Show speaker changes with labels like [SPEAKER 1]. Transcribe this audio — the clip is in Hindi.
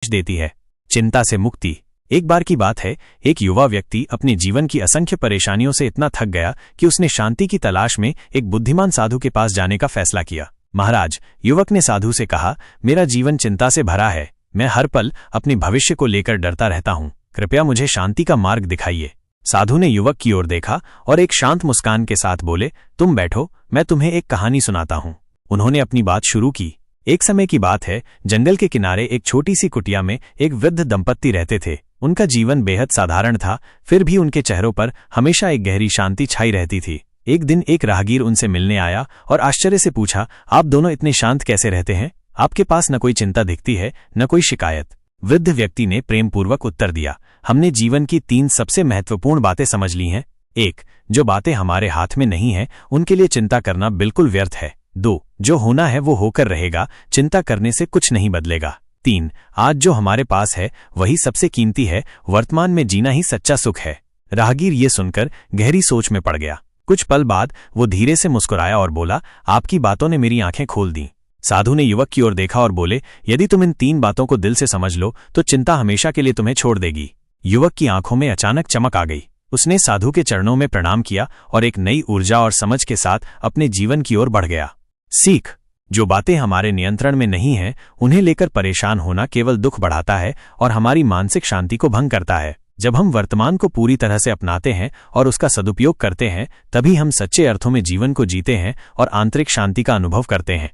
[SPEAKER 1] देती है। चिंता से मुक्ति। एक बार की बात है, एक युवा व्यक्ति अपने जीवन की असंख्य परेशानियों से इतना थक गया कि उसने शांति की तलाश में एक बुद्धिमान साधु के पास जाने का फैसला किया। महाराज, युवक ने साधु से कहा, मेरा जीवन चिंता से भरा है। मैं हर पल अपने भविष्य को लेकर डरता रहता हूँ। कृपया मुझे शांति का मार्ग दिखाइए। साधु ने युवक की ओर देखा और एक शांत मुस्कान के साथ बोले, तुम बैठो, मैं तुम्हें एक कहानी सुनाता हूँ। उन्होंने अपनी बात शुरू की। एक समय की बात है, जंगल के किनारे एक छोटी सी कुटिया में एक वृद्ध दंपत्ति रहते थे। उनका जीवन बेहद साधारण था, फिर भी उनके चेहरों पर हमेशा एक गहरी शांति छाई रहती थी। एक दिन एक राहगीर उनसे मिलने आया और आश्चर्य से पूछा, आप दोनों इतने शांत कैसे रहते हैं? आपके पास न कोई चिंता दिखती है, न कोई शिकायत। वृद्ध व्यक्ति ने प्रेमपूर्वक उत्तर दिया, हमने जीवन की 3 सबसे महत्वपूर्ण बातें समझ ली हैं। 1. जो बातें हमारे हाथ में नहीं हैं, उनके लिए चिंता करना बिल्कुल व्यर्थ है। 2. जो होना है वो होकर रहेगा, चिंता करने से कुछ नहीं बदलेगा। 3. आज जो हमारे पास है वही सबसे कीमती है, वर्तमान में जीना ही सच्चा सुख है। राहगीर ये सुनकर गहरी सोच में पड़ गया। कुछ पल बाद वो धीरे से मुस्कुराया और बोला, आपकी बातों ने मेरी आंखें खोल दी। साधु ने युवक की ओर देखा और बोले, यदि तुम इन 3 बातों को दिल से समझ लो तो चिंता हमेशा के लिए तुम्हें छोड़ देगी। युवक की आंखों में अचानक चमक आ गई। उसने साधु के चरणों में प्रणाम किया और एक नई ऊर्जा और समझ के साथ अपने जीवन की ओर बढ़ गया। सीख। जो बातें हमारे नियंत्रण में नहीं हैं, उन्हें लेकर परेशान होना केवल दुख बढ़ाता है और हमारी मानसिक शांति को भंग करता है। जब हम वर्तमान को पूरी तरह से अपनाते हैं और उसका सदुपयोग करते हैं, तभी हम सच्चे अर्थों में जीवन को जीते हैं और आंतरिक शांति का अनुभव करते हैं।